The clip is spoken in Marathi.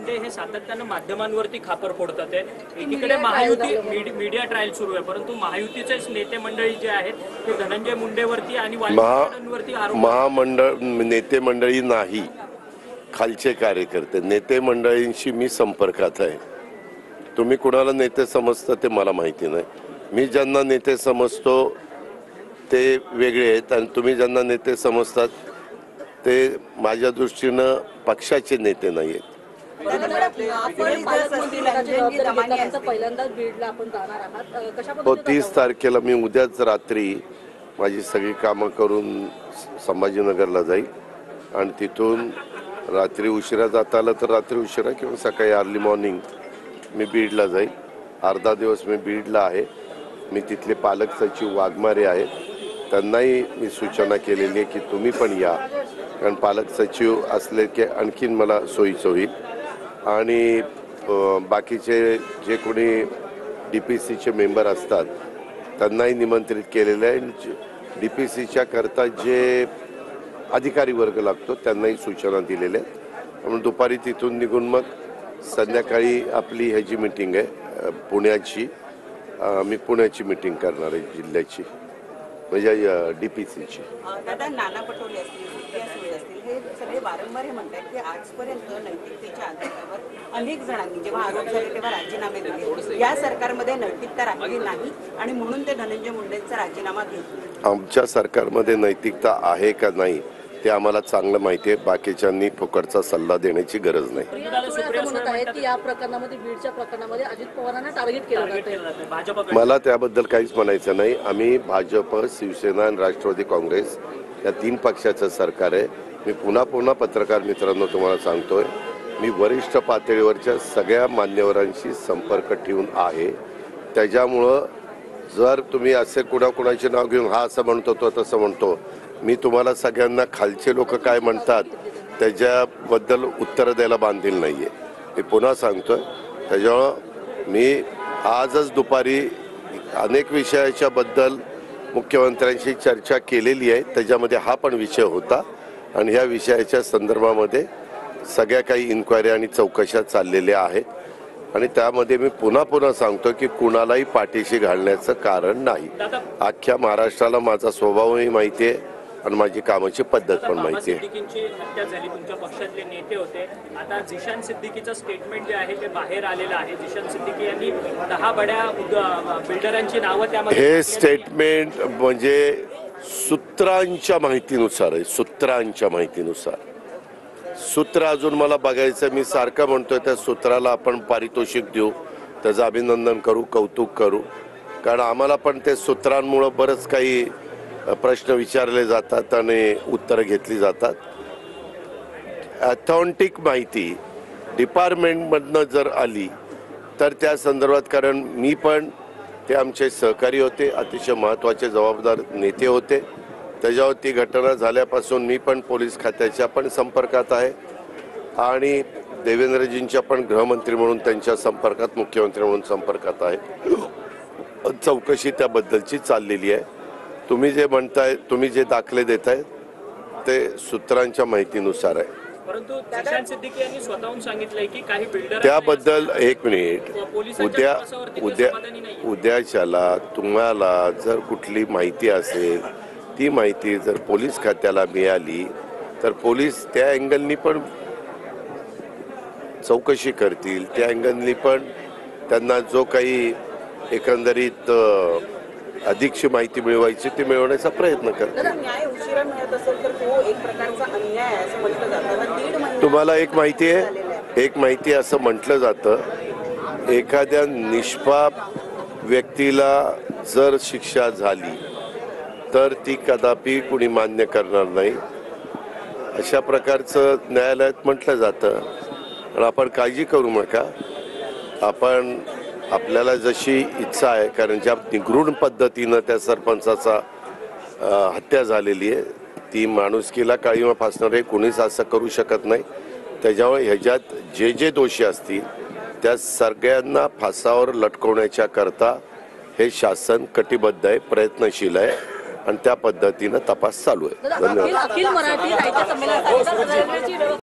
मुंडे हे सातत्यानं माध्यमांवरती खापर फोडतात आहे। एकीकडे महायुती मीडिया ट्रायल सुरू आहे, परंतु महायुतीचेच नेते मंडळी जे आहेत ते धनंजय मुंडेवरती आणि वाल्मिकांवरती आरोप महामंडळ नेते मंडळी नाही, खालचे कार्यकर्ते नेते मंडळींशी मी संपर्कात आहे। तुम्ही कुणाला नेते समजता ते मला माहिती नाही। मी ज्यांना नेते समजतो ते वेगळे आहेत आणि तुम्ही ज्यांना नेते समजतात ते माझ्या दृष्टीनं पक्षाचे नेते नाही आहेत। हो, 30 तारखेला मी उद्याच रात्री माझी सगळी कामं करून संभाजीनगरला जाईल आणि तिथून रात्री उशिरा जाता आलं तर रात्री उशिरा किंवा सकाळी अर्ली मॉर्निंग मी बीडला जाईल। अर्धा दिवस मी बीडला आहे। मी तिथले पालक सचिव वाघमारे आहेत, त्यांनाही मी सूचना केलेली आहे की तुम्ही पण या, कारण पालक सचिव असले की आणखीन मला सोयीचं होईल। आणि बाकीचे जे कोणी DPCचे मेंबर असतात त्यांनाही निमंत्रित केलेलं आहे। DPCच्या करता जे अधिकारी वर्ग लागतो त्यांनाही सूचना दिलेल्या आहेत। म्हणून दुपारी तिथून निघून मग संध्याकाळी आपली ह्याची मीटिंग आहे पुण्याची। मी पुण्याची मीटिंग करणार आहे जिल्ह्याची, म्हणजे DPCची। दादा, नाना पटोले असतील, सुप्रिया सुळे असतील, हे सगळे वारंवार हे म्हणतात की आजपर्यंत नैतिकतेच्या आधारावर अनेक जणांनी जेव्हा आरोप झाले तेव्हा राजीनामे दिले। या सरकारमध्ये नैतिकता राहिली नाही आणि म्हणून ते धनंजय मुंडेंचा राजीनामा घेतला। आमच्या सरकारमध्ये नैतिकता आहे का नाही ते आम्हाला चांगलं माहिती आहे। बाकीच्यांनी फुकटचा सल्ला देण्याची गरज नाही। या प्रकरणामध्ये बीडच्या प्रकरणामध्ये अजित पवारांना टार्गेट केलं जातं। मला त्याबद्दल काहीच म्हणायचं नाही। आम्ही भाजप, शिवसेना आणि राष्ट्रवादी काँग्रेस या 3 पक्षाचं सरकार आहे। मी पुन्हा पत्रकार मित्रांनो तुम्हाला सांगतोय, मी वरिष्ठ पातळीवरच्या सगळ्या मान्यवरांशी संपर्क ठेवून आहे। त्याच्यामुळं जर तुम्ही असे कुणाकुणाचे नाव घेऊन हा असं म्हणतो तो तसं म्हणतो, मी तुम्हाला सगळ्यांना खालचे लोक काय म्हणतात त्याच्याबद्दल उत्तर द्यायला बांधील नाही आहे। मी पुन्हा सांगतोय, त्याच्यामुळं मी आजच दुपारी अनेक विषयाच्या बद्दल मुख्यमंत्र्यांशी चर्चा केलेली आहे। त्याच्यामध्ये हा पण विषय होता आणि ह्या विषयाच्या संदर्भामध्ये सगळ्या काही इन्क्वायरी आणि चौकशा चाललेल्या आहेत आणि त्यामध्ये मी पुन्हा सांगतो की कुणालाही पाठीशी घालण्याचं कारण नाही। अख्ख्या महाराष्ट्राला माझा स्वभावही माहिती आहे आणि माझी कामाची पद्धत पण माहिती आहे। हत्या झाली, तुमच्या पक्षातले नेते होते, आता झिशान सिद्दीकीचं स्टेटमेंट जे आहे ते बाहेर आलेलं आहे। झिशान सिद्दीकी यांनी 10 बड्या बिल्डरांची नावं त्यामध्ये, हे स्टेटमेंट म्हणजे सूत्रांच्या माहितीनुसार आहे। सूत्रांच्या माहितीनुसार सूत्र अजून मला बघायचं, मी सारखं म्हणतोय त्या सूत्राला आपण पारितोषिक देऊ, त्याचं अभिनंदन करू, कौतुक करू, कारण आम्हाला पण ते सूत्रांमुळं बरंच काही प्रश्न विचारले जातात आणि उत्तरं घेतली जातात। ऑथेंटिक माहिती डिपार्टमेंटमधनं जर आली तर त्या संदर्भात, कारण मी पण ते आमचे सहकारी होते, अतिशय महत्त्वाचे जबाबदार नेते होते, त्याच्यावर ती घटना झाल्यापासून मी पण पोलीस खात्याच्या पण संपर्कात आहे आणि देवेंद्रजींच्या पण गृहमंत्री म्हणून त्यांच्या संपर्कात, मुख्यमंत्री म्हणून संपर्कात आहे। चौकशी त्याबद्दलची चाललेली आहे। तुम्ही जे म्हणताय, तुम्ही जे दाखले देताय ते सूत्रांच्या माहितीनुसार आहे। परंतु झिशान सिद्दीकी यांनी स्वतःहून सांगितलंय की काही बिल्डर त्याबद्दल एक मिनिट, उद्याच्याला तुम्हाला जर कुठली माहिती असेल, ती माहिती जर पोलीस खात्याला मिळाली तर पोलीस त्या अँगलनी पण चौकशी करतील, त्या अँगलनी पण त्यांना जो काही एकंदरीत अधिकची माहिती मिळवायची ती मिळवण्याचा प्रयत्न करतात। न्याय उशिरा मिळत असेल तर तो एक प्रकारचा अन्याय आहे असं म्हटलं जातं। तुम्हाला एक माहिती आहे असं म्हटलं जातं, एखाद्या निष्पाप व्यक्तीला जर शिक्षा झाली तर ती कदापि कुणी मान्य करणार नाही, अशा प्रकारचं न्यायालयात म्हटलं जातं। पण आपण काळजी करू नका, आपण आपल्याला जशी इच्छा आहे, कारण ज्या निगृढ पद्धतीनं त्या सरपंचाचा हत्या झालेली आहे ती माणुसकीला काळीमा फासणारे कोणीच असं करू शकत नाही। त्याच्यामुळे ह्याच्यात जे जे दोषी असतील त्या सगळ्यांना फासावर लटकवण्याच्या करता हे शासन कटिबद्ध आहे, प्रयत्नशील आहे आणि त्या पद्धतीनं तपास चालू आहे। धन्यवाद।